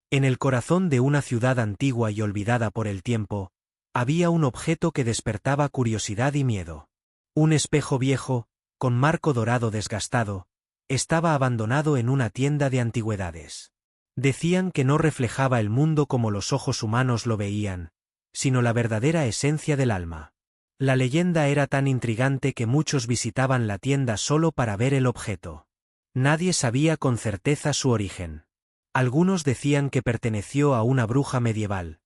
En el corazón de una ciudad antigua y olvidada por el tiempo, había un objeto que despertaba curiosidad y miedo. Un espejo viejo, con marco dorado desgastado, estaba abandonado en una tienda de antigüedades. Decían que no reflejaba el mundo como los ojos humanos lo veían, sino la verdadera esencia del alma. La leyenda era tan intrigante que muchos visitaban la tienda solo para ver el objeto. Nadie sabía con certeza su origen. Algunos decían que perteneció a una bruja medieval,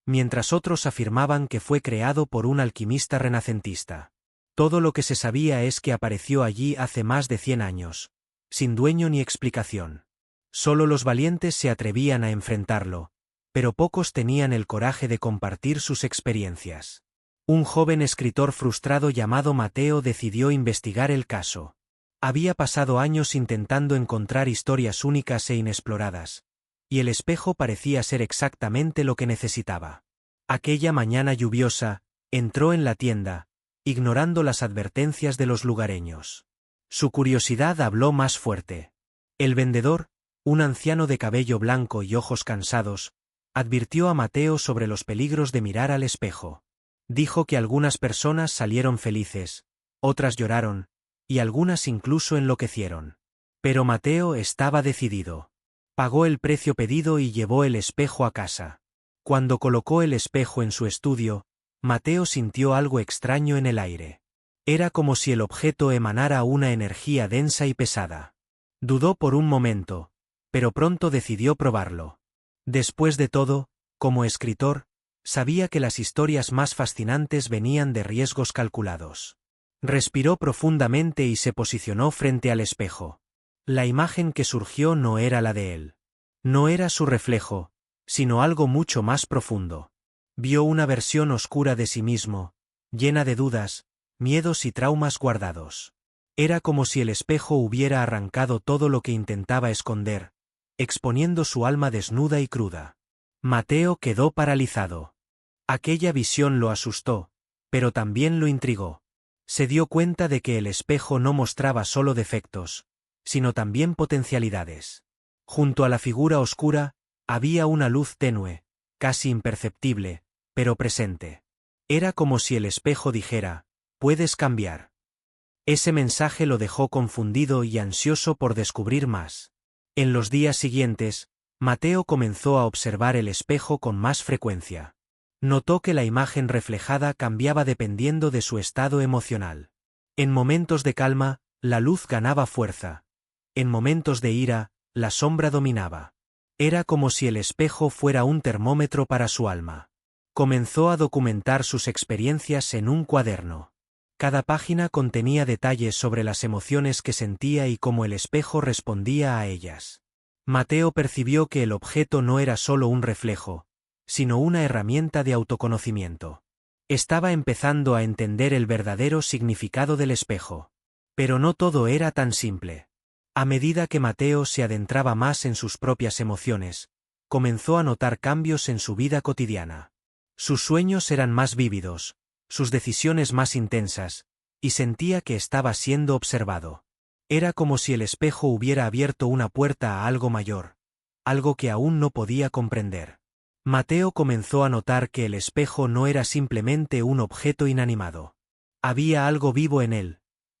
mientras otros afirmaban que fue creado por un alquimista renacentista. Todo lo que se sabía es que apareció allí hace más de 100 años, sin dueño ni explicación. Solo los valientes se atrevían a enfrentarlo, pero pocos tenían el coraje de compartir sus experiencias. Un joven escritor frustrado llamado Mateo decidió investigar el caso. Había pasado años intentando encontrar historias únicas e inexploradas, y el espejo parecía ser exactamente lo que necesitaba. Aquella mañana lluviosa, entró en la tienda, ignorando las advertencias de los lugareños. Su curiosidad habló más fuerte. El vendedor, un anciano de cabello blanco y ojos cansados, advirtió a Mateo sobre los peligros de mirar al espejo. Dijo que algunas personas salieron felices, otras lloraron, y algunas incluso enloquecieron. Pero Mateo estaba decidido. Pagó el precio pedido y llevó el espejo a casa. Cuando colocó el espejo en su estudio, Mateo sintió algo extraño en el aire. Era como si el objeto emanara una energía densa y pesada. Dudó por un momento, pero pronto decidió probarlo. Después de todo, como escritor, sabía que las historias más fascinantes venían de riesgos calculados. Respiró profundamente y se posicionó frente al espejo. La imagen que surgió no era la de él. No era su reflejo, sino algo mucho más profundo. Vio una versión oscura de sí mismo, llena de dudas, miedos y traumas guardados. Era como si el espejo hubiera arrancado todo lo que intentaba esconder, exponiendo su alma desnuda y cruda. Mateo quedó paralizado. Aquella visión lo asustó, pero también lo intrigó. Se dio cuenta de que el espejo no mostraba solo defectos, sino también potencialidades. Junto a la figura oscura, había una luz tenue, casi imperceptible, pero presente. Era como si el espejo dijera, «Puedes cambiar». Ese mensaje lo dejó confundido y ansioso por descubrir más. En los días siguientes, Mateo comenzó a observar el espejo con más frecuencia. Notó que la imagen reflejada cambiaba dependiendo de su estado emocional. En momentos de calma, la luz ganaba fuerza. En momentos de ira, la sombra dominaba. Era como si el espejo fuera un termómetro para su alma. Comenzó a documentar sus experiencias en un cuaderno. Cada página contenía detalles sobre las emociones que sentía y cómo el espejo respondía a ellas. Mateo percibió que el objeto no era solo un reflejo, sino una herramienta de autoconocimiento. Estaba empezando a entender el verdadero significado del espejo. Pero no todo era tan simple. A medida que Mateo se adentraba más en sus propias emociones, comenzó a notar cambios en su vida cotidiana. Sus sueños eran más vívidos, sus decisiones más intensas, y sentía que estaba siendo observado. Era como si el espejo hubiera abierto una puerta a algo mayor, algo que aún no podía comprender. Mateo comenzó a notar que el espejo no era simplemente un objeto inanimado. Había algo vivo en él,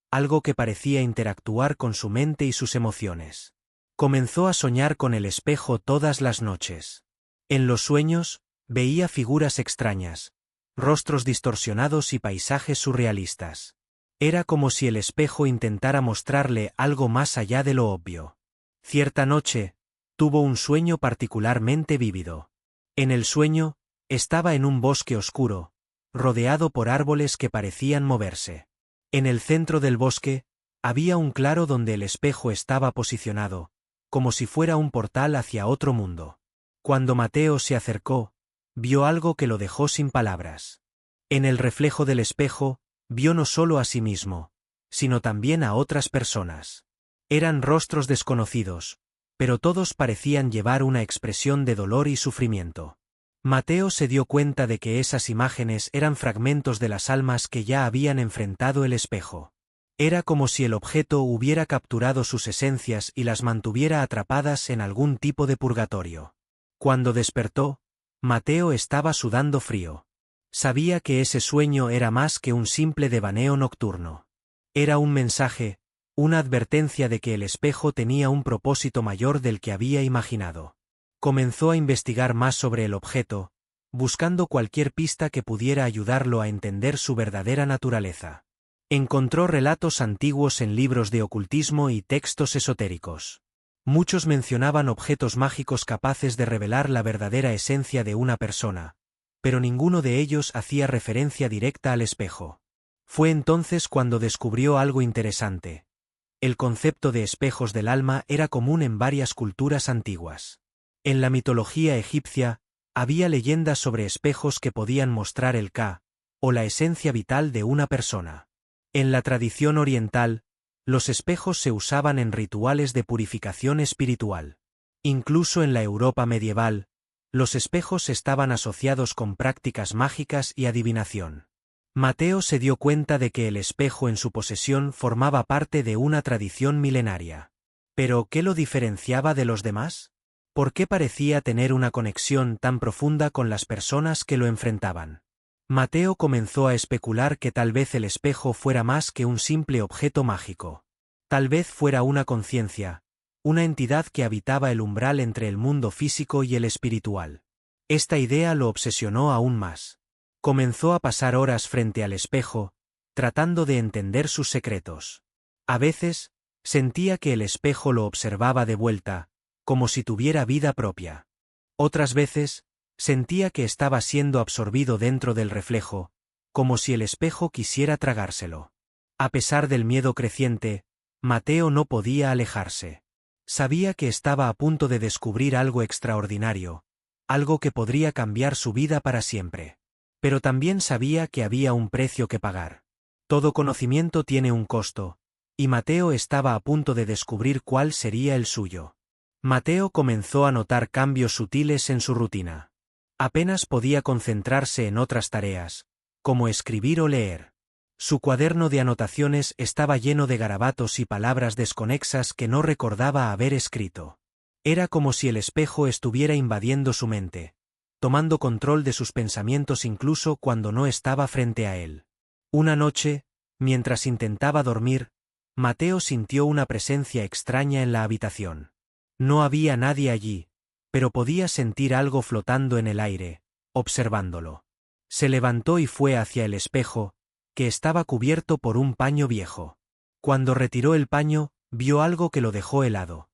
algo que parecía interactuar con su mente y sus emociones. Comenzó a soñar con el espejo todas las noches. En los sueños, veía figuras extrañas, rostros distorsionados y paisajes surrealistas. Era como si el espejo intentara mostrarle algo más allá de lo obvio. Cierta noche, tuvo un sueño particularmente vívido. En el sueño, estaba en un bosque oscuro, rodeado por árboles que parecían moverse. En el centro del bosque, había un claro donde el espejo estaba posicionado, como si fuera un portal hacia otro mundo. Cuando Mateo se acercó, vio algo que lo dejó sin palabras. En el reflejo del espejo, vio no solo a sí mismo, sino también a otras personas. Eran rostros desconocidos, pero todos parecían llevar una expresión de dolor y sufrimiento. Mateo se dio cuenta de que esas imágenes eran fragmentos de las almas que ya habían enfrentado el espejo. Era como si el objeto hubiera capturado sus esencias y las mantuviera atrapadas en algún tipo de purgatorio. Cuando despertó, Mateo estaba sudando frío. Sabía que ese sueño era más que un simple devaneo nocturno. Era un mensaje, una advertencia de que el espejo tenía un propósito mayor del que había imaginado. Comenzó a investigar más sobre el objeto, buscando cualquier pista que pudiera ayudarlo a entender su verdadera naturaleza. Encontró relatos antiguos en libros de ocultismo y textos esotéricos. Muchos mencionaban objetos mágicos capaces de revelar la verdadera esencia de una persona, pero ninguno de ellos hacía referencia directa al espejo. Fue entonces cuando descubrió algo interesante. El concepto de espejos del alma era común en varias culturas antiguas. En la mitología egipcia, había leyendas sobre espejos que podían mostrar el Ka, o la esencia vital de una persona. En la tradición oriental, los espejos se usaban en rituales de purificación espiritual. Incluso en la Europa medieval, los espejos estaban asociados con prácticas mágicas y adivinación. Mateo se dio cuenta de que el espejo en su posesión formaba parte de una tradición milenaria. ¿Pero qué lo diferenciaba de los demás? ¿Por qué parecía tener una conexión tan profunda con las personas que lo enfrentaban? Mateo comenzó a especular que tal vez el espejo fuera más que un simple objeto mágico. Tal vez fuera una conciencia, una entidad que habitaba el umbral entre el mundo físico y el espiritual. Esta idea lo obsesionó aún más. Comenzó a pasar horas frente al espejo, tratando de entender sus secretos. A veces, sentía que el espejo lo observaba de vuelta, como si tuviera vida propia. Otras veces, sentía que estaba siendo absorbido dentro del reflejo, como si el espejo quisiera tragárselo. A pesar del miedo creciente, Mateo no podía alejarse. Sabía que estaba a punto de descubrir algo extraordinario, algo que podría cambiar su vida para siempre. Pero también sabía que había un precio que pagar. Todo conocimiento tiene un costo, y Mateo estaba a punto de descubrir cuál sería el suyo. Mateo comenzó a notar cambios sutiles en su rutina. Apenas podía concentrarse en otras tareas, como escribir o leer. Su cuaderno de anotaciones estaba lleno de garabatos y palabras desconexas que no recordaba haber escrito. Era como si el espejo estuviera invadiendo su mente, tomando control de sus pensamientos incluso cuando no estaba frente a él. Una noche, mientras intentaba dormir, Mateo sintió una presencia extraña en la habitación. No había nadie allí, pero podía sentir algo flotando en el aire, observándolo. Se levantó y fue hacia el espejo, que estaba cubierto por un paño viejo. Cuando retiró el paño, vio algo que lo dejó helado.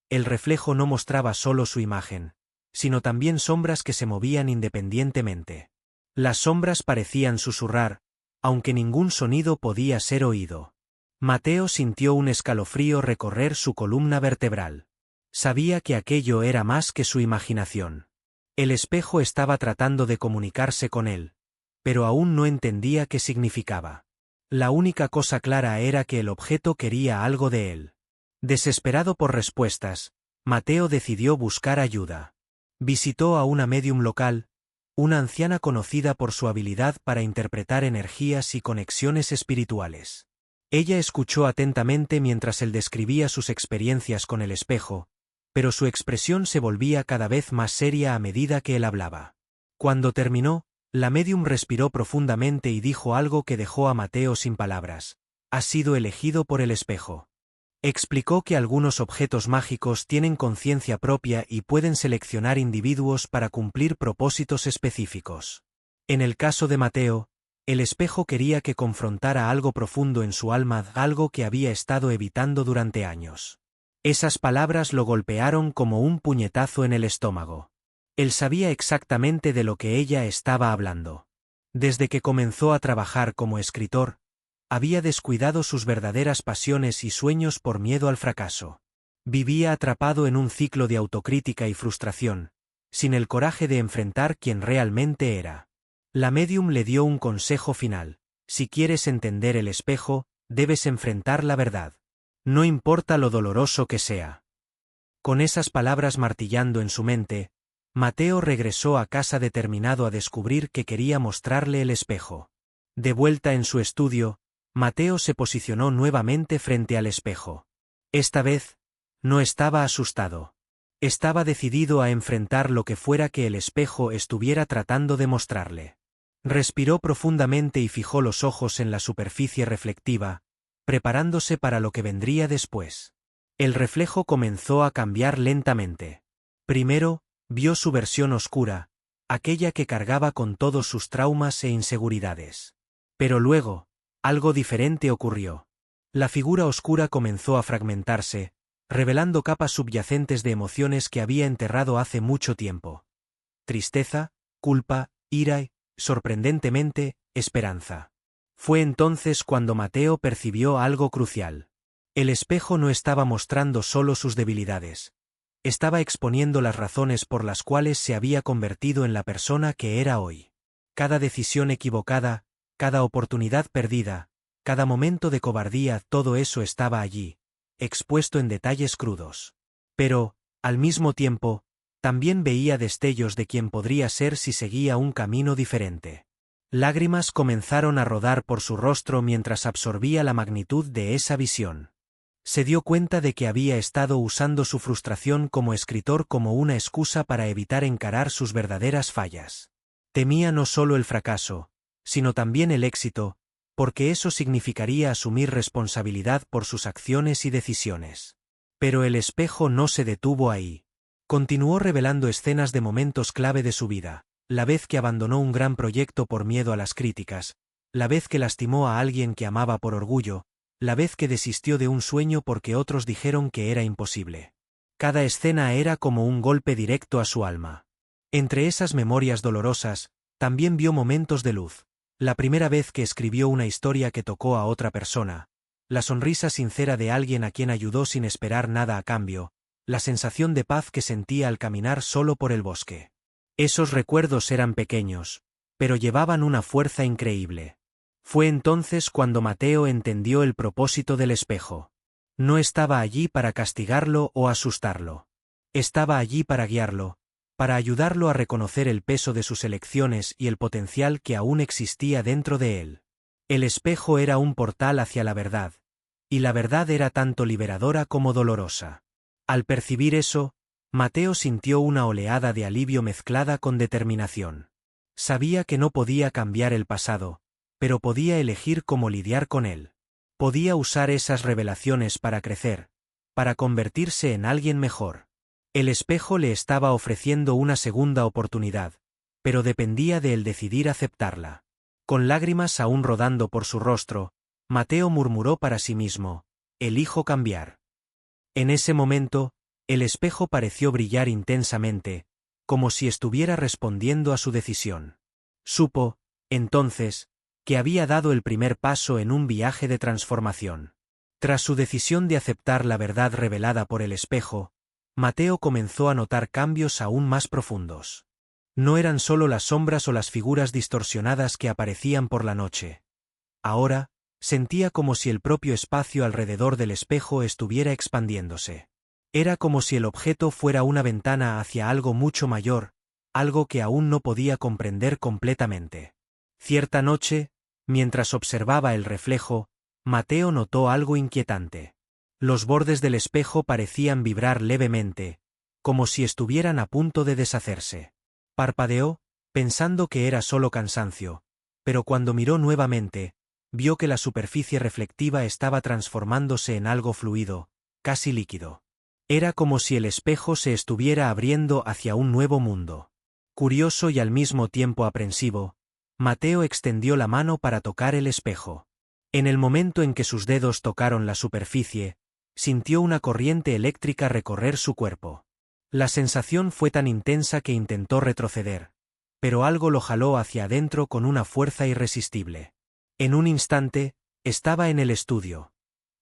El reflejo no mostraba solo su imagen, sino también sombras que se movían independientemente. Las sombras parecían susurrar, aunque ningún sonido podía ser oído. Mateo sintió un escalofrío recorrer su columna vertebral. Sabía que aquello era más que su imaginación. El espejo estaba tratando de comunicarse con él, pero aún no entendía qué significaba. La única cosa clara era que el objeto quería algo de él. Desesperado por respuestas, Mateo decidió buscar ayuda. Visitó a una médium local, una anciana conocida por su habilidad para interpretar energías y conexiones espirituales. Ella escuchó atentamente mientras él describía sus experiencias con el espejo, pero su expresión se volvía cada vez más seria a medida que él hablaba. Cuando terminó, la médium respiró profundamente y dijo algo que dejó a Mateo sin palabras. «Has sido elegido por el espejo». Explicó que algunos objetos mágicos tienen conciencia propia y pueden seleccionar individuos para cumplir propósitos específicos. En el caso de Mateo, el espejo quería que confrontara algo profundo en su alma, algo que había estado evitando durante años. Esas palabras lo golpearon como un puñetazo en el estómago. Él sabía exactamente de lo que ella estaba hablando. Desde que comenzó a trabajar como escritor, había descuidado sus verdaderas pasiones y sueños por miedo al fracaso. Vivía atrapado en un ciclo de autocrítica y frustración, sin el coraje de enfrentar quién realmente era. La médium le dio un consejo final: si quieres entender el espejo, debes enfrentar la verdad. No importa lo doloroso que sea. Con esas palabras martillando en su mente, Mateo regresó a casa determinado a descubrir que quería mostrarle el espejo. De vuelta en su estudio, Mateo se posicionó nuevamente frente al espejo. Esta vez, no estaba asustado. Estaba decidido a enfrentar lo que fuera que el espejo estuviera tratando de mostrarle. Respiró profundamente y fijó los ojos en la superficie reflectiva, preparándose para lo que vendría después. El reflejo comenzó a cambiar lentamente. Primero, vio su versión oscura, aquella que cargaba con todos sus traumas e inseguridades. Pero luego, algo diferente ocurrió. La figura oscura comenzó a fragmentarse, revelando capas subyacentes de emociones que había enterrado hace mucho tiempo. Tristeza, culpa, ira y, sorprendentemente, esperanza. Fue entonces cuando Mateo percibió algo crucial. El espejo no estaba mostrando solo sus debilidades. Estaba exponiendo las razones por las cuales se había convertido en la persona que era hoy. Cada decisión equivocada, cada oportunidad perdida, cada momento de cobardía, todo eso estaba allí, expuesto en detalles crudos. Pero, al mismo tiempo, también veía destellos de quien podría ser si seguía un camino diferente. Lágrimas comenzaron a rodar por su rostro mientras absorbía la magnitud de esa visión. Se dio cuenta de que había estado usando su frustración como escritor como una excusa para evitar encarar sus verdaderas fallas. Temía no solo el fracaso, sino también el éxito, porque eso significaría asumir responsabilidad por sus acciones y decisiones. Pero el espejo no se detuvo ahí. Continuó revelando escenas de momentos clave de su vida, la vez que abandonó un gran proyecto por miedo a las críticas, la vez que lastimó a alguien que amaba por orgullo, la vez que desistió de un sueño porque otros dijeron que era imposible. Cada escena era como un golpe directo a su alma. Entre esas memorias dolorosas, también vio momentos de luz. La primera vez que escribió una historia que tocó a otra persona, la sonrisa sincera de alguien a quien ayudó sin esperar nada a cambio, la sensación de paz que sentía al caminar solo por el bosque. Esos recuerdos eran pequeños, pero llevaban una fuerza increíble. Fue entonces cuando Mateo entendió el propósito del espejo. No estaba allí para castigarlo o asustarlo. Estaba allí para guiarlo, para ayudarlo a reconocer el peso de sus elecciones y el potencial que aún existía dentro de él. El espejo era un portal hacia la verdad, y la verdad era tanto liberadora como dolorosa. Al percibir eso, Mateo sintió una oleada de alivio mezclada con determinación. Sabía que no podía cambiar el pasado, pero podía elegir cómo lidiar con él. Podía usar esas revelaciones para crecer, para convertirse en alguien mejor. El espejo le estaba ofreciendo una segunda oportunidad, pero dependía de él decidir aceptarla. Con lágrimas aún rodando por su rostro, Mateo murmuró para sí mismo, «Elijo cambiar». En ese momento, el espejo pareció brillar intensamente, como si estuviera respondiendo a su decisión. Supo, entonces, que había dado el primer paso en un viaje de transformación. Tras su decisión de aceptar la verdad revelada por el espejo, Mateo comenzó a notar cambios aún más profundos. No eran solo las sombras o las figuras distorsionadas que aparecían por la noche. Ahora, sentía como si el propio espacio alrededor del espejo estuviera expandiéndose. Era como si el objeto fuera una ventana hacia algo mucho mayor, algo que aún no podía comprender completamente. Cierta noche, mientras observaba el reflejo, Mateo notó algo inquietante. Los bordes del espejo parecían vibrar levemente, como si estuvieran a punto de deshacerse. Parpadeó, pensando que era solo cansancio, pero cuando miró nuevamente, vio que la superficie reflectiva estaba transformándose en algo fluido, casi líquido. Era como si el espejo se estuviera abriendo hacia un nuevo mundo. Curioso y al mismo tiempo aprensivo, Mateo extendió la mano para tocar el espejo. En el momento en que sus dedos tocaron la superficie, sintió una corriente eléctrica recorrer su cuerpo. La sensación fue tan intensa que intentó retroceder, pero algo lo jaló hacia adentro con una fuerza irresistible. En un instante, estaba en el estudio.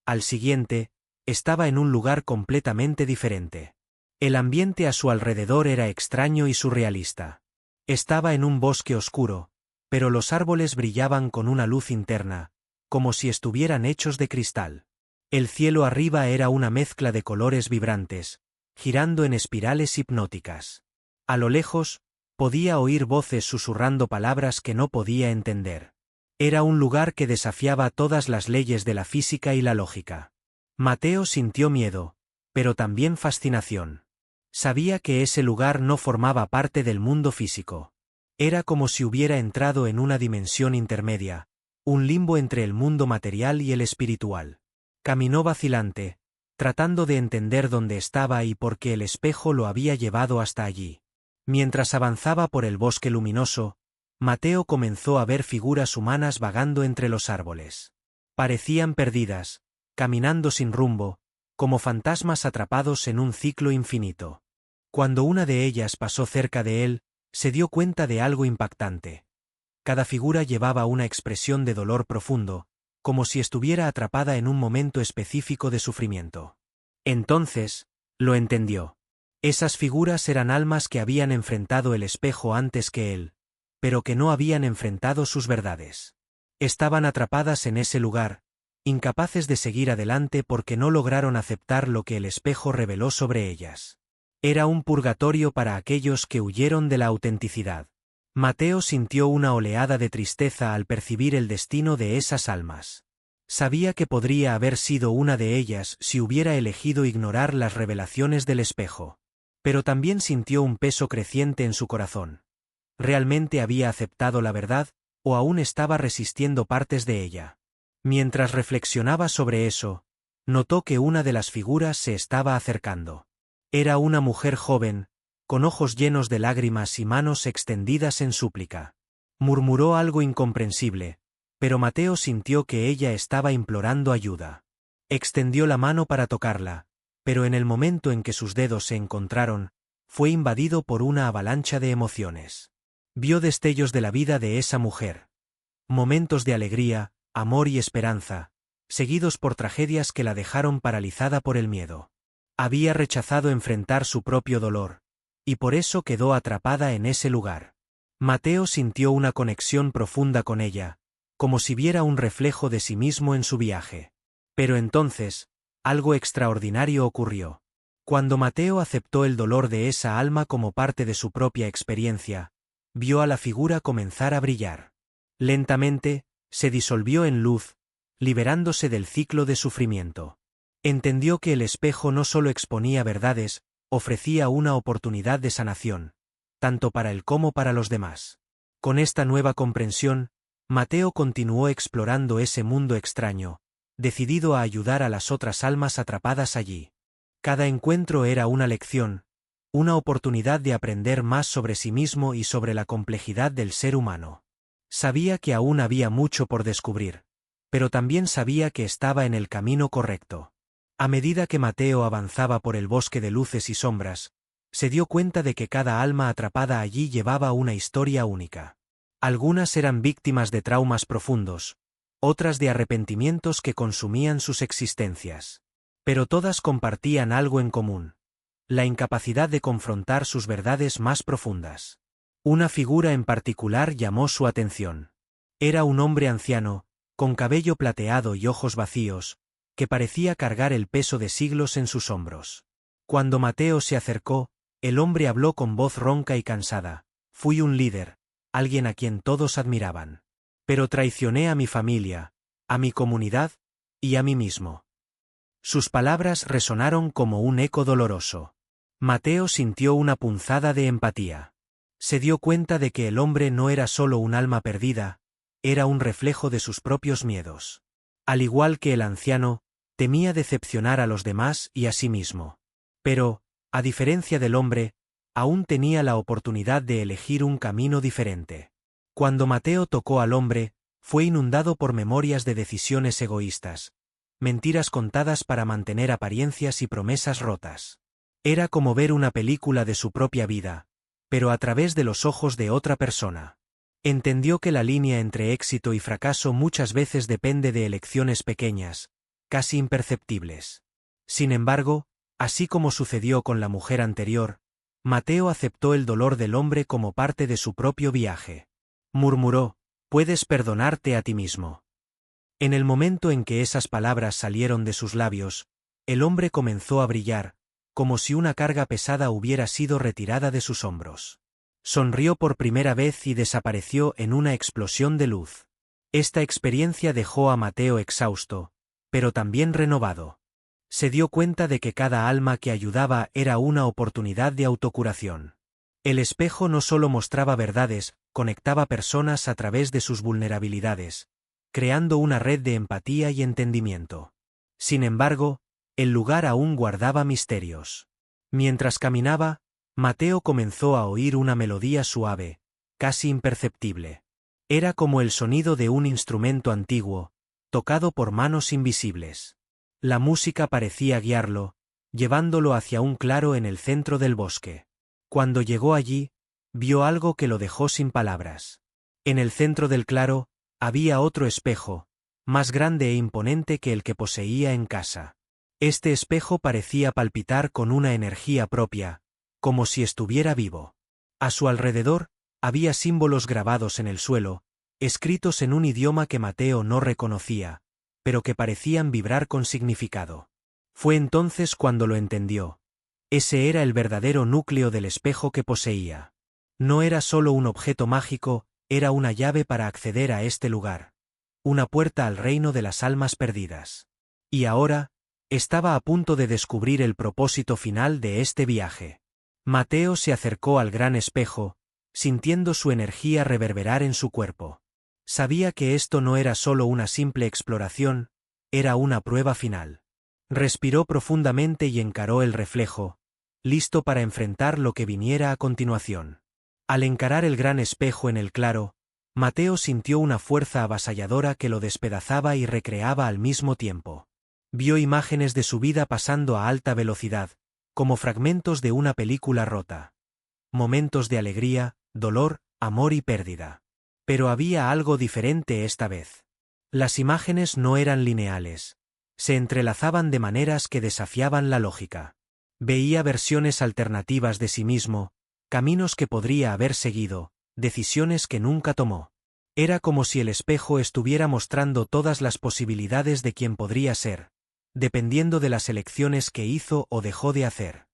Al siguiente, estaba en un lugar completamente diferente. El ambiente a su alrededor era extraño y surrealista. Estaba en un bosque oscuro, pero los árboles brillaban con una luz interna, como si estuvieran hechos de cristal. El cielo arriba era una mezcla de colores vibrantes, girando en espirales hipnóticas. A lo lejos, podía oír voces susurrando palabras que no podía entender. Era un lugar que desafiaba todas las leyes de la física y la lógica. Mateo sintió miedo, pero también fascinación. Sabía que ese lugar no formaba parte del mundo físico. Era como si hubiera entrado en una dimensión intermedia, un limbo entre el mundo material y el espiritual. Caminó vacilante, tratando de entender dónde estaba y por qué el espejo lo había llevado hasta allí. Mientras avanzaba por el bosque luminoso, Mateo comenzó a ver figuras humanas vagando entre los árboles. Parecían perdidas, caminando sin rumbo, como fantasmas atrapados en un ciclo infinito. Cuando una de ellas pasó cerca de él, se dio cuenta de algo impactante. Cada figura llevaba una expresión de dolor profundo, como si estuviera atrapada en un momento específico de sufrimiento. Entonces, lo entendió. Esas figuras eran almas que habían enfrentado el espejo antes que él, pero que no habían enfrentado sus verdades. Estaban atrapadas en ese lugar, incapaces de seguir adelante porque no lograron aceptar lo que el espejo reveló sobre ellas. Era un purgatorio para aquellos que huyeron de la autenticidad. Mateo sintió una oleada de tristeza al percibir el destino de esas almas. Sabía que podría haber sido una de ellas si hubiera elegido ignorar las revelaciones del espejo. Pero también sintió un peso creciente en su corazón. ¿Realmente había aceptado la verdad, o aún estaba resistiendo partes de ella? Mientras reflexionaba sobre eso, notó que una de las figuras se estaba acercando. Era una mujer joven, con ojos llenos de lágrimas y manos extendidas en súplica. Murmuró algo incomprensible, pero Mateo sintió que ella estaba implorando ayuda. Extendió la mano para tocarla, pero en el momento en que sus dedos se encontraron, fue invadido por una avalancha de emociones. Vio destellos de la vida de esa mujer. Momentos de alegría, amor y esperanza, seguidos por tragedias que la dejaron paralizada por el miedo. Había rechazado enfrentar su propio dolor, y por eso quedó atrapada en ese lugar. Mateo sintió una conexión profunda con ella, como si viera un reflejo de sí mismo en su viaje. Pero entonces, algo extraordinario ocurrió. Cuando Mateo aceptó el dolor de esa alma como parte de su propia experiencia, vio a la figura comenzar a brillar. Lentamente, se disolvió en luz, liberándose del ciclo de sufrimiento. Entendió que el espejo no solo exponía verdades, ofrecía una oportunidad de sanación, tanto para él como para los demás. Con esta nueva comprensión, Mateo continuó explorando ese mundo extraño, decidido a ayudar a las otras almas atrapadas allí. Cada encuentro era una lección, una oportunidad de aprender más sobre sí mismo y sobre la complejidad del ser humano. Sabía que aún había mucho por descubrir, pero también sabía que estaba en el camino correcto. A medida que Mateo avanzaba por el bosque de luces y sombras, se dio cuenta de que cada alma atrapada allí llevaba una historia única. Algunas eran víctimas de traumas profundos, otras de arrepentimientos que consumían sus existencias. Pero todas compartían algo en común: la incapacidad de confrontar sus verdades más profundas. Una figura en particular llamó su atención. Era un hombre anciano, con cabello plateado y ojos vacíos, que parecía cargar el peso de siglos en sus hombros. Cuando Mateo se acercó, el hombre habló con voz ronca y cansada: «Fui un líder, alguien a quien todos admiraban. Pero traicioné a mi familia, a mi comunidad, y a mí mismo». Sus palabras resonaron como un eco doloroso. Mateo sintió una punzada de empatía. Se dio cuenta de que el hombre no era solo un alma perdida, era un reflejo de sus propios miedos. Al igual que el anciano, temía decepcionar a los demás y a sí mismo. Pero, a diferencia del hombre, aún tenía la oportunidad de elegir un camino diferente. Cuando Mateo tocó al hombre, fue inundado por memorias de decisiones egoístas, mentiras contadas para mantener apariencias y promesas rotas. Era como ver una película de su propia vida, pero a través de los ojos de otra persona. Entendió que la línea entre éxito y fracaso muchas veces depende de elecciones pequeñas, casi imperceptibles. Sin embargo, así como sucedió con la mujer anterior, Mateo aceptó el dolor del hombre como parte de su propio viaje. Murmuró: «Puedes perdonarte a ti mismo». En el momento en que esas palabras salieron de sus labios, el hombre comenzó a brillar, como si una carga pesada hubiera sido retirada de sus hombros. Sonrió por primera vez y desapareció en una explosión de luz. Esta experiencia dejó a Mateo exhausto, pero también renovado. Se dio cuenta de que cada alma que ayudaba era una oportunidad de autocuración. El espejo no solo mostraba verdades, conectaba personas a través de sus vulnerabilidades, creando una red de empatía y entendimiento. Sin embargo, el lugar aún guardaba misterios. Mientras caminaba, Mateo comenzó a oír una melodía suave, casi imperceptible. Era como el sonido de un instrumento antiguo, tocado por manos invisibles. La música parecía guiarlo, llevándolo hacia un claro en el centro del bosque. Cuando llegó allí, vio algo que lo dejó sin palabras. En el centro del claro, había otro espejo, más grande e imponente que el que poseía en casa. Este espejo parecía palpitar con una energía propia, como si estuviera vivo. A su alrededor, había símbolos grabados en el suelo, escritos en un idioma que Mateo no reconocía, pero que parecían vibrar con significado. Fue entonces cuando lo entendió. Ese era el verdadero núcleo del espejo que poseía. No era solo un objeto mágico, era una llave para acceder a este lugar. Una puerta al reino de las almas perdidas. Y ahora, estaba a punto de descubrir el propósito final de este viaje. Mateo se acercó al gran espejo, sintiendo su energía reverberar en su cuerpo. Sabía que esto no era solo una simple exploración, era una prueba final. Respiró profundamente y encaró el reflejo, listo para enfrentar lo que viniera a continuación. Al encarar el gran espejo en el claro, Mateo sintió una fuerza avasalladora que lo despedazaba y recreaba al mismo tiempo. Vio imágenes de su vida pasando a alta velocidad, como fragmentos de una película rota. Momentos de alegría, dolor, amor y pérdida. Pero había algo diferente esta vez. Las imágenes no eran lineales. Se entrelazaban de maneras que desafiaban la lógica. Veía versiones alternativas de sí mismo, caminos que podría haber seguido, decisiones que nunca tomó. Era como si el espejo estuviera mostrando todas las posibilidades de quien podría ser, dependiendo de las elecciones que hizo o dejó de hacer.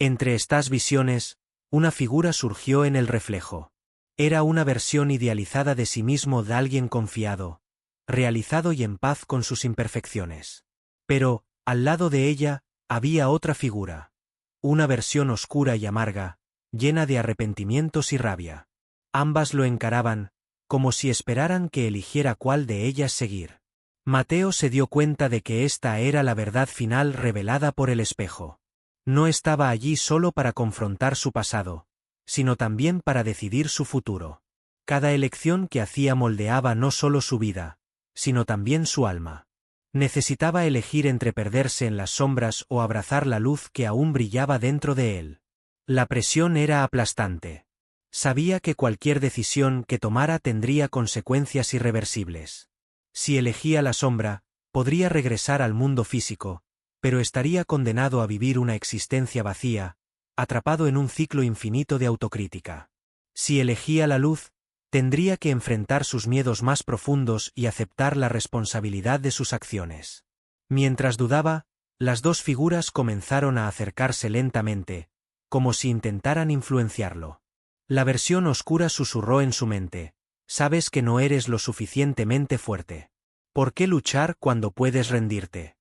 Entre estas visiones, una figura surgió en el reflejo. Era una versión idealizada de sí mismo de alguien confiado, realizado y en paz con sus imperfecciones. Pero, al lado de ella, había otra figura. Una versión oscura y amarga, llena de arrepentimientos y rabia. Ambas lo encaraban, como si esperaran que eligiera cuál de ellas seguir. Mateo se dio cuenta de que esta era la verdad final revelada por el espejo. No estaba allí solo para confrontar su pasado, sino también para decidir su futuro. Cada elección que hacía moldeaba no solo su vida, sino también su alma. Necesitaba elegir entre perderse en las sombras o abrazar la luz que aún brillaba dentro de él. La presión era aplastante. Sabía que cualquier decisión que tomara tendría consecuencias irreversibles. Si elegía la sombra, podría regresar al mundo físico, pero estaría condenado a vivir una existencia vacía, atrapado en un ciclo infinito de autocrítica. Si elegía la luz, tendría que enfrentar sus miedos más profundos y aceptar la responsabilidad de sus acciones. Mientras dudaba, las dos figuras comenzaron a acercarse lentamente, como si intentaran influenciarlo. La versión oscura susurró en su mente: «Sabes que no eres lo suficientemente fuerte. ¿Por qué luchar cuando puedes rendirte?».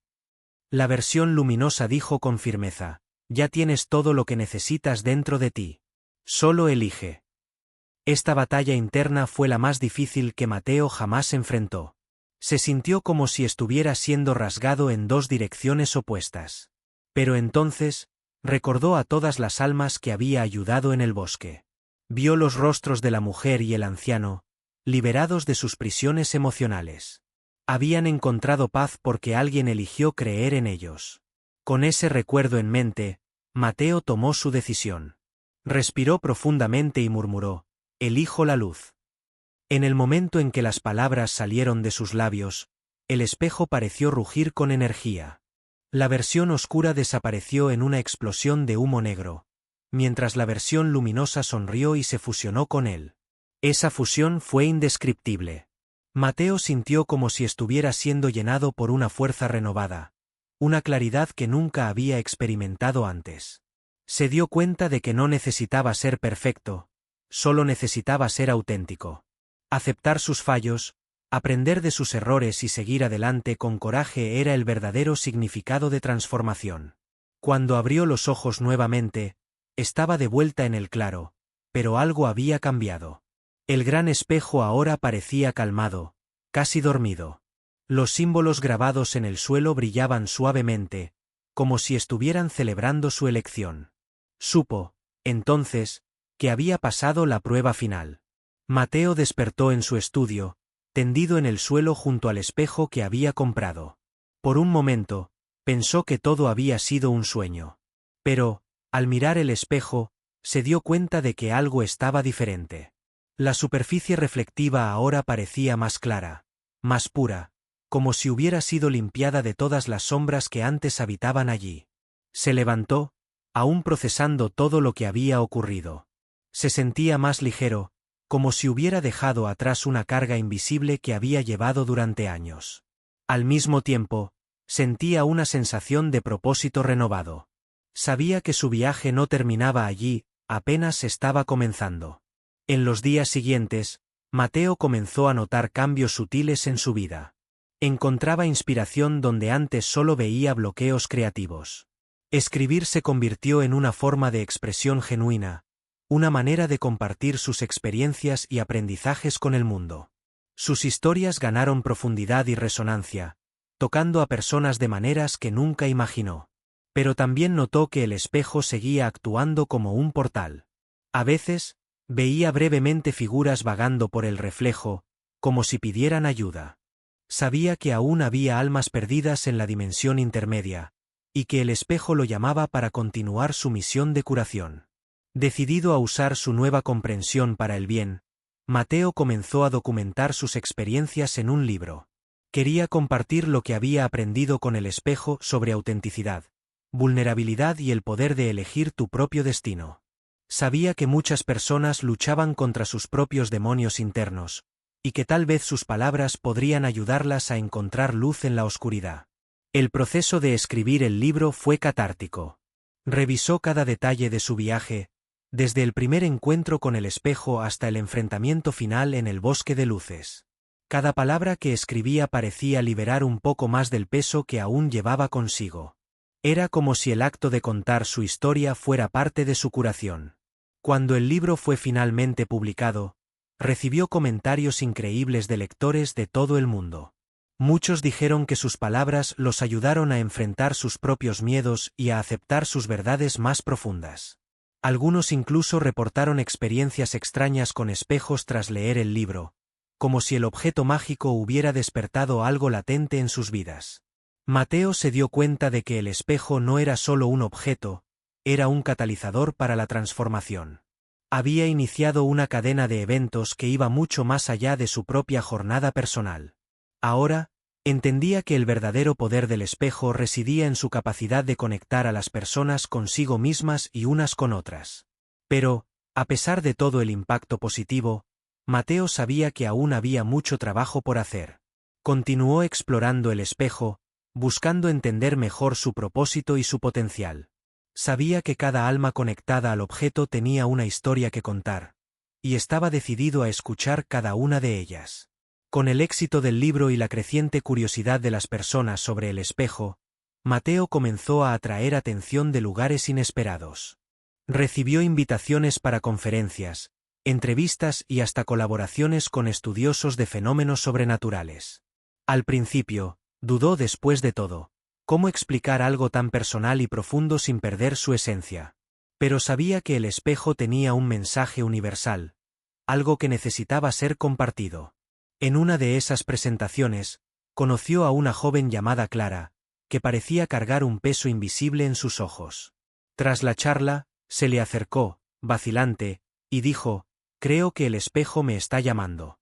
La versión luminosa dijo con firmeza: «Ya tienes todo lo que necesitas dentro de ti. Solo elige». Esta batalla interna fue la más difícil que Mateo jamás enfrentó. Se sintió como si estuviera siendo rasgado en dos direcciones opuestas. Pero entonces, recordó a todas las almas que había ayudado en el bosque. Vio los rostros de la mujer y el anciano, liberados de sus prisiones emocionales. Habían encontrado paz porque alguien eligió creer en ellos. Con ese recuerdo en mente, Mateo tomó su decisión. Respiró profundamente y murmuró: «Elijo la luz». En el momento en que las palabras salieron de sus labios, el espejo pareció rugir con energía. La versión oscura desapareció en una explosión de humo negro, mientras la versión luminosa sonrió y se fusionó con él. Esa fusión fue indescriptible. Mateo sintió como si estuviera siendo llenado por una fuerza renovada, una claridad que nunca había experimentado antes. Se dio cuenta de que no necesitaba ser perfecto, solo necesitaba ser auténtico. Aceptar sus fallos, Aprender de sus errores y seguir adelante con coraje era el verdadero significado de transformación. Cuando abrió los ojos nuevamente, estaba de vuelta en el claro, pero algo había cambiado. El gran espejo ahora parecía calmado, casi dormido. Los símbolos grabados en el suelo brillaban suavemente, como si estuvieran celebrando su elección. Supo, entonces, que había pasado la prueba final. Mateo despertó en su estudio, tendido en el suelo junto al espejo que había comprado. Por un momento, pensó que todo había sido un sueño. Pero, al mirar el espejo, se dio cuenta de que algo estaba diferente. La superficie reflectiva ahora parecía más clara, más pura, como si hubiera sido limpiada de todas las sombras que antes habitaban allí. Se levantó, aún procesando todo lo que había ocurrido. Se sentía más ligero, como si hubiera dejado atrás una carga invisible que había llevado durante años. Al mismo tiempo, sentía una sensación de propósito renovado. Sabía que su viaje no terminaba allí, apenas estaba comenzando. En los días siguientes, Mateo comenzó a notar cambios sutiles en su vida. Encontraba inspiración donde antes solo veía bloqueos creativos. Escribir se convirtió en una forma de expresión genuina, una manera de compartir sus experiencias y aprendizajes con el mundo. Sus historias ganaron profundidad y resonancia, tocando a personas de maneras que nunca imaginó. Pero también notó que el espejo seguía actuando como un portal. A veces, veía brevemente figuras vagando por el reflejo, como si pidieran ayuda. Sabía que aún había almas perdidas en la dimensión intermedia, y que el espejo lo llamaba para continuar su misión de curación. Decidido a usar su nueva comprensión para el bien, Mateo comenzó a documentar sus experiencias en un libro. Quería compartir lo que había aprendido con el espejo sobre autenticidad, vulnerabilidad y el poder de elegir tu propio destino. Sabía que muchas personas luchaban contra sus propios demonios internos, y que tal vez sus palabras podrían ayudarlas a encontrar luz en la oscuridad. El proceso de escribir el libro fue catártico. Revisó cada detalle de su viaje, desde el primer encuentro con el espejo hasta el enfrentamiento final en el bosque de luces. Cada palabra que escribía parecía liberar un poco más del peso que aún llevaba consigo. Era como si el acto de contar su historia fuera parte de su curación. Cuando el libro fue finalmente publicado, recibió comentarios increíbles de lectores de todo el mundo. Muchos dijeron que sus palabras los ayudaron a enfrentar sus propios miedos y a aceptar sus verdades más profundas. Algunos incluso reportaron experiencias extrañas con espejos tras leer el libro, como si el objeto mágico hubiera despertado algo latente en sus vidas. Mateo se dio cuenta de que el espejo no era solo un objeto, era un catalizador para la transformación. Había iniciado una cadena de eventos que iba mucho más allá de su propia jornada personal. Ahora, entendía que el verdadero poder del espejo residía en su capacidad de conectar a las personas consigo mismas y unas con otras. Pero, a pesar de todo el impacto positivo, Mateo sabía que aún había mucho trabajo por hacer. Continuó explorando el espejo, buscando entender mejor su propósito y su potencial. Sabía que cada alma conectada al objeto tenía una historia que contar, y estaba decidido a escuchar cada una de ellas. Con el éxito del libro y la creciente curiosidad de las personas sobre el espejo, Mateo comenzó a atraer atención de lugares inesperados. Recibió invitaciones para conferencias, entrevistas y hasta colaboraciones con estudiosos de fenómenos sobrenaturales. Al principio, dudó después de todo, cómo explicar algo tan personal y profundo sin perder su esencia. Pero sabía que el espejo tenía un mensaje universal, algo que necesitaba ser compartido. En una de esas presentaciones, conoció a una joven llamada Clara, que parecía cargar un peso invisible en sus ojos. Tras la charla, se le acercó, vacilante, y dijo: «Creo que el espejo me está llamando».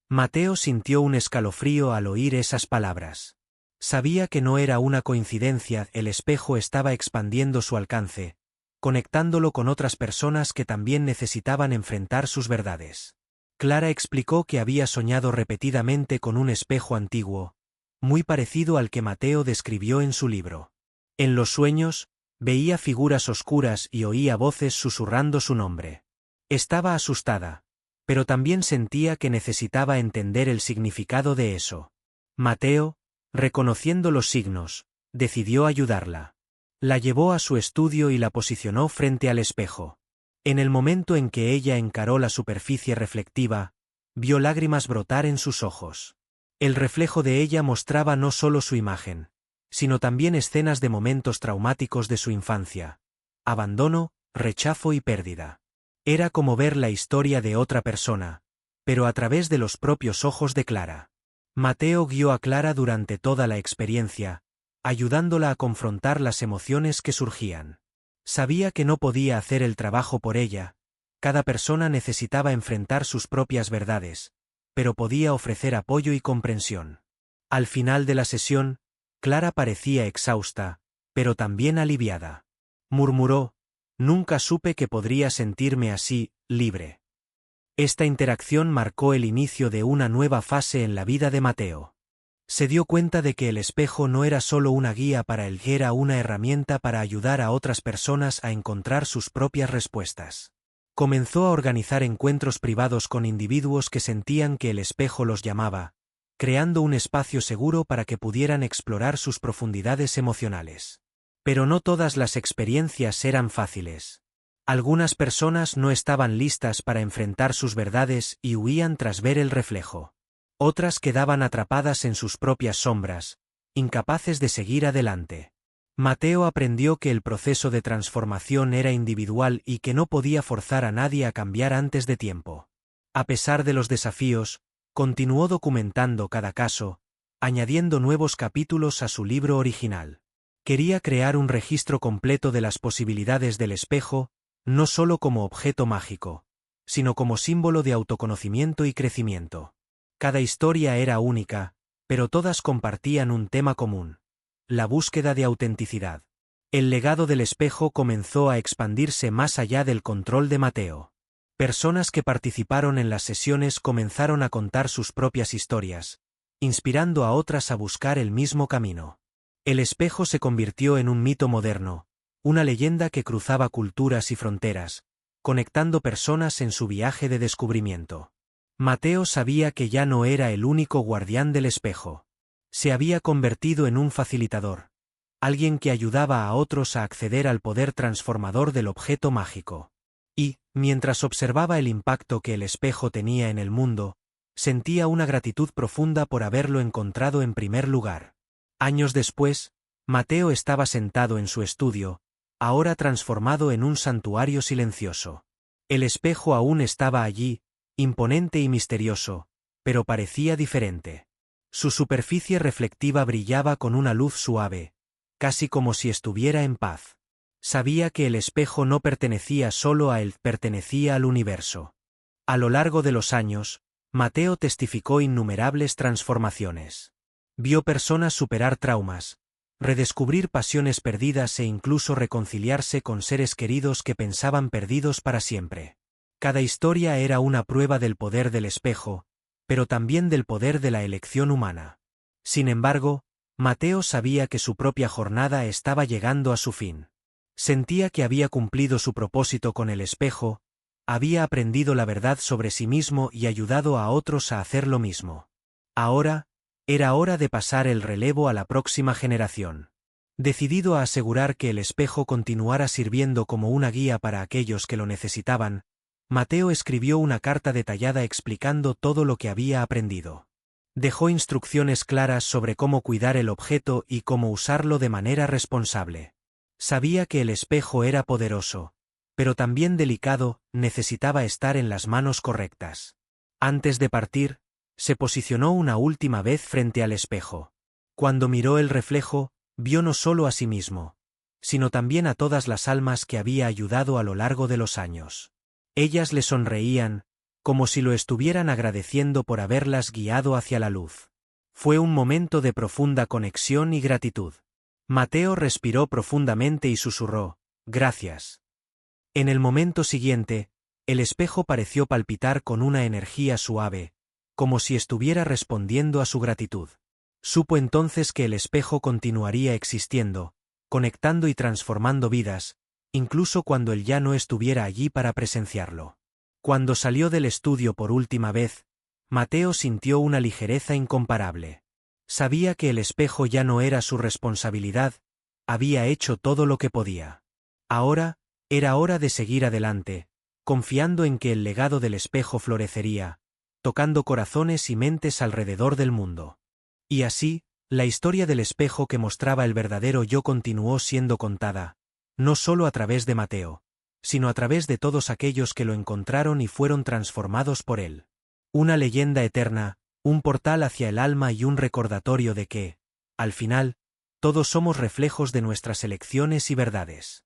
Mateo sintió un escalofrío al oír esas palabras. Sabía que no era una coincidencia, el espejo estaba expandiendo su alcance, conectándolo con otras personas que también necesitaban enfrentar sus verdades. Clara explicó que había soñado repetidamente con un espejo antiguo, muy parecido al que Mateo describió en su libro. En los sueños, veía figuras oscuras y oía voces susurrando su nombre. Estaba asustada, pero también sentía que necesitaba entender el significado de eso. Mateo, reconociendo los signos, decidió ayudarla. La llevó a su estudio y la posicionó frente al espejo. En el momento en que ella encaró la superficie reflectiva, vio lágrimas brotar en sus ojos. El reflejo de ella mostraba no solo su imagen, sino también escenas de momentos traumáticos de su infancia: abandono, rechazo y pérdida. Era como ver la historia de otra persona, pero a través de los propios ojos de Clara. Mateo guió a Clara durante toda la experiencia, ayudándola a confrontar las emociones que surgían. Sabía que no podía hacer el trabajo por ella, cada persona necesitaba enfrentar sus propias verdades, pero podía ofrecer apoyo y comprensión. Al final de la sesión, Clara parecía exhausta, pero también aliviada. Murmuró: «Nunca supe que podría sentirme así, libre». Esta interacción marcó el inicio de una nueva fase en la vida de Mateo. Se dio cuenta de que el espejo no era solo una guía para él, era una herramienta para ayudar a otras personas a encontrar sus propias respuestas. Comenzó a organizar encuentros privados con individuos que sentían que el espejo los llamaba, creando un espacio seguro para que pudieran explorar sus profundidades emocionales. Pero no todas las experiencias eran fáciles. Algunas personas no estaban listas para enfrentar sus verdades y huían tras ver el reflejo. Otras quedaban atrapadas en sus propias sombras, incapaces de seguir adelante. Mateo aprendió que el proceso de transformación era individual y que no podía forzar a nadie a cambiar antes de tiempo. A pesar de los desafíos, continuó documentando cada caso, añadiendo nuevos capítulos a su libro original. Quería crear un registro completo de las posibilidades del espejo, no solo como objeto mágico, sino como símbolo de autoconocimiento y crecimiento. Cada historia era única, pero todas compartían un tema común: la búsqueda de autenticidad. El legado del espejo comenzó a expandirse más allá del control de Mateo. Personas que participaron en las sesiones comenzaron a contar sus propias historias, inspirando a otras a buscar el mismo camino. El espejo se convirtió en un mito moderno, una leyenda que cruzaba culturas y fronteras, conectando personas en su viaje de descubrimiento. Mateo sabía que ya no era el único guardián del espejo. Se había convertido en un facilitador, alguien que ayudaba a otros a acceder al poder transformador del objeto mágico. Y, mientras observaba el impacto que el espejo tenía en el mundo, sentía una gratitud profunda por haberlo encontrado en primer lugar. Años después, Mateo estaba sentado en su estudio, ahora transformado en un santuario silencioso. El espejo aún estaba allí, imponente y misterioso, pero parecía diferente. Su superficie reflectiva brillaba con una luz suave, casi como si estuviera en paz. Sabía que el espejo no pertenecía solo a él, pertenecía al universo. A lo largo de los años, Mateo testificó innumerables transformaciones. Vio personas superar traumas, redescubrir pasiones perdidas e incluso reconciliarse con seres queridos que pensaban perdidos para siempre. Cada historia era una prueba del poder del espejo, pero también del poder de la elección humana. Sin embargo, Mateo sabía que su propia jornada estaba llegando a su fin. Sentía que había cumplido su propósito con el espejo, había aprendido la verdad sobre sí mismo y ayudado a otros a hacer lo mismo. Ahora, era hora de pasar el relevo a la próxima generación. Decidido a asegurar que el espejo continuara sirviendo como una guía para aquellos que lo necesitaban, Mateo escribió una carta detallada explicando todo lo que había aprendido. Dejó instrucciones claras sobre cómo cuidar el objeto y cómo usarlo de manera responsable. Sabía que el espejo era poderoso, pero también delicado, necesitaba estar en las manos correctas. Antes de partir, se posicionó una última vez frente al espejo. Cuando miró el reflejo, vio no solo a sí mismo, sino también a todas las almas que había ayudado a lo largo de los años. Ellas le sonreían, como si lo estuvieran agradeciendo por haberlas guiado hacia la luz. Fue un momento de profunda conexión y gratitud. Mateo respiró profundamente y susurró: «Gracias». En el momento siguiente, el espejo pareció palpitar con una energía suave, como si estuviera respondiendo a su gratitud. Supo entonces que el espejo continuaría existiendo, conectando y transformando vidas, incluso cuando él ya no estuviera allí para presenciarlo. Cuando salió del estudio por última vez, Mateo sintió una ligereza incomparable. Sabía que el espejo ya no era su responsabilidad, había hecho todo lo que podía. Ahora, era hora de seguir adelante, confiando en que el legado del espejo florecería, tocando corazones y mentes alrededor del mundo. Y así, la historia del espejo que mostraba el verdadero yo continuó siendo contada, no solo a través de Mateo, sino a través de todos aquellos que lo encontraron y fueron transformados por él. Una leyenda eterna, un portal hacia el alma y un recordatorio de que, al final, todos somos reflejos de nuestras elecciones y verdades.